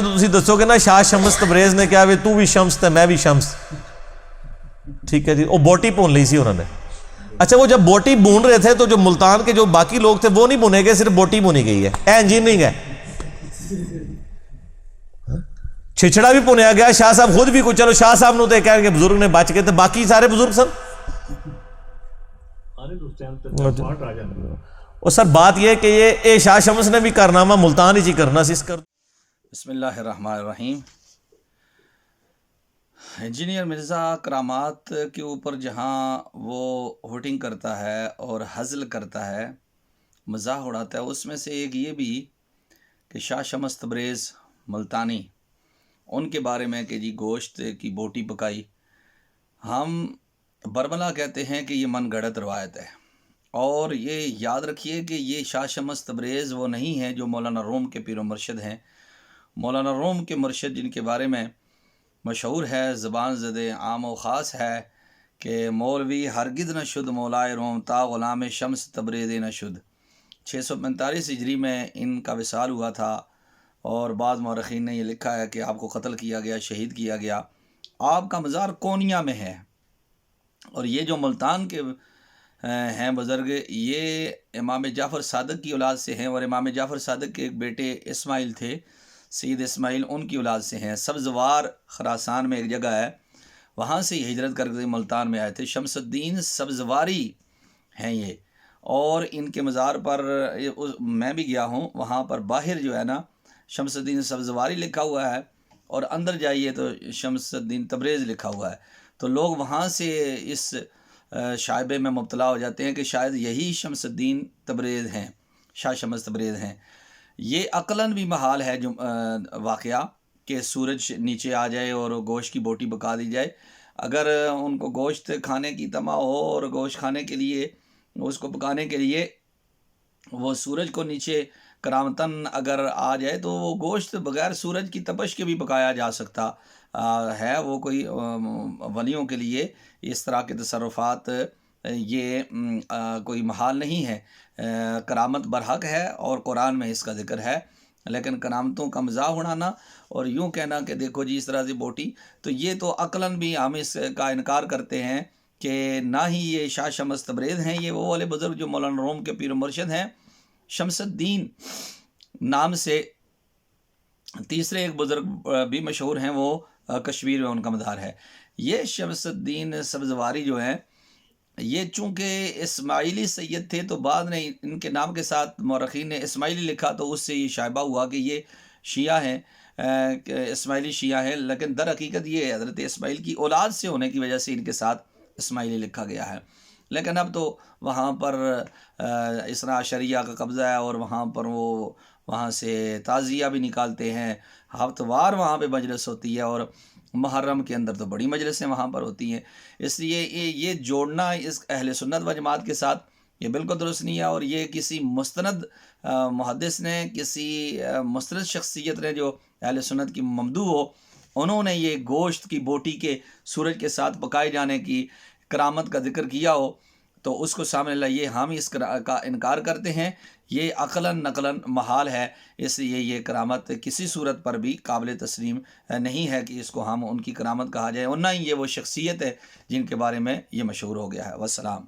تو تسی دسو گے نا شاہ شمس تبریز نے کیا تو بھی شمس تے میں بھی شمس، ٹھیک ہے جی، وہ بوٹی بھون لی سی انہوں نے. اچھا وہ جب بوٹی بھون رہے تھے تو جو ملتان کے جو باقی لوگ تھے وہ نہیں بھونے گئے، صرف بوٹی بھونی گئی ہے. انجینئرنگ ہے. چھچڑا بھی بھونیا گیا، شاہ صاحب خود بھی کچھ، چلو شاہ صاحب نو تے کہہ کہ بزرگ نے بچ گئے، تو باقی سارے بزرگ سن. اور سر بات یہ کہ یہ شاہ شمس نے بھی کارنامہ ملتان ہی کرنا سی. اس کر بسم اللہ الرحمن الرحیم. انجینئر مرزا کرامات کے اوپر جہاں وہ ہوٹنگ کرتا ہے اور ہزل کرتا ہے، مزاح اڑاتا ہے، اس میں سے ایک یہ بھی کہ شاہ شمس تبریز ملتانی ان کے بارے میں کہ جی گوشت کی بوٹی پکائی. ہم برملا کہتے ہیں کہ یہ من گھڑت روایت ہے، اور یہ یاد رکھیے کہ یہ شاہ شمس تبریز وہ نہیں ہیں جو مولانا روم کے پیر و مرشد ہیں. مولانا روم کے مرشد جن کے بارے میں مشہور ہے، زبان زد عام و خاص ہے کہ مولوی ہرگز نہ شد مولائے روم تا غلام شمس تبریز نہ شد. 645 ہجری میں ان کا وصال ہوا تھا، اور بعض مورخین نے یہ لکھا ہے کہ آپ کو قتل کیا گیا، شہید کیا گیا. آپ کا مزار کونیا میں ہے. اور یہ جو ملتان کے ہیں بزرگ، یہ امام جعفر صادق کی اولاد سے ہیں، اور امام جعفر صادق کے ایک بیٹے اسماعیل تھے، سید اسماعیل، ان کی اولاد سے ہیں. سبزوار خراسان میں ایک جگہ ہے، وہاں سے یہ ہجرت کر کے ملتان میں آئے تھے. شمس الدین سبزواری ہیں یہ، اور ان کے مزار پر میں بھی گیا ہوں، وہاں پر باہر جو ہے نا شمس الدین سبزواری لکھا ہوا ہے، اور اندر جائیے تو شمس الدین تبریز لکھا ہوا ہے. تو لوگ وہاں سے اس شائبے میں مبتلا ہو جاتے ہیں کہ شاید یہی شمس الدین تبریز ہیں، شاہ شمس تبریز ہیں. یہ عقلاً بھی محال ہے جو واقعہ کہ سورج نیچے آ جائے اور گوشت کی بوٹی پکا دی جائے. اگر ان کو گوشت کھانے کی تما ہو اور گوشت کھانے کے لیے، اس کو پکانے کے لیے وہ سورج کو نیچے کرامتاً اگر آ جائے تو وہ گوشت بغیر سورج کی تپش کے بھی پکایا جا سکتا ہے. وہ کوئی ولیوں کے لیے اس طرح کے تصرفات یہ کوئی محال نہیں ہے. کرامت برحق ہے اور قرآن میں اس کا ذکر ہے، لیکن کرامتوں کا مزاح اڑانا اور یوں کہنا کہ دیکھو جی اس طرح سے بوٹی، تو یہ تو عقلاً بھی ہم اس کا انکار کرتے ہیں کہ نہ ہی یہ شاہ شمس تبریز ہیں. یہ وہ والے بزرگ جو مولانا روم کے پیر و مرشد ہیں. شمس الدین نام سے تیسرے ایک بزرگ بھی مشہور ہیں، وہ کشمیر میں ان کا مزار ہے. یہ شمس الدین سبزواری جو ہیں، یہ چونکہ اسماعیلی سید تھے تو بعد میں ان کے نام کے ساتھ مورخین نے اسماعیلی لکھا، تو اس سے یہ شائبہ ہوا کہ یہ شیعہ ہیں، اسماعیلی شیعہ ہیں. لیکن در حقیقت یہ حضرت اسماعیل کی اولاد سے ہونے کی وجہ سے ان کے ساتھ اسماعیلی لکھا گیا ہے. لیکن اب تو وہاں پر اثنا عشریہ کا قبضہ ہے، اور وہاں پر وہ وہاں سے تعزیہ بھی نکالتے ہیں. ہفتہ وار وہاں پہ مجلس ہوتی ہے، اور محرم کے اندر تو بڑی مجلسیں وہاں پر ہوتی ہیں. اس لیے یہ جوڑنا اس اہل سنت و جماعت کے ساتھ یہ بالکل درست نہیں ہے. اور یہ کسی مستند محدث نے، کسی مستند شخصیت نے جو اہل سنت کی ممدوح ہو، انہوں نے یہ گوشت کی بوٹی کے سورج کے ساتھ پکائے جانے کی کرامت کا ذکر کیا ہو تو اس کو سامنے لائیے. ہم اس کا انکار کرتے ہیں، یہ عقلاً نقلاً محال ہے. اس لیے یہ کرامت کسی صورت پر بھی قابل تسلیم نہیں ہے کہ اس کو ہم ان کی کرامت کہا جائے، اور نہ ہی یہ وہ شخصیت ہے جن کے بارے میں یہ مشہور ہو گیا ہے. والسلام.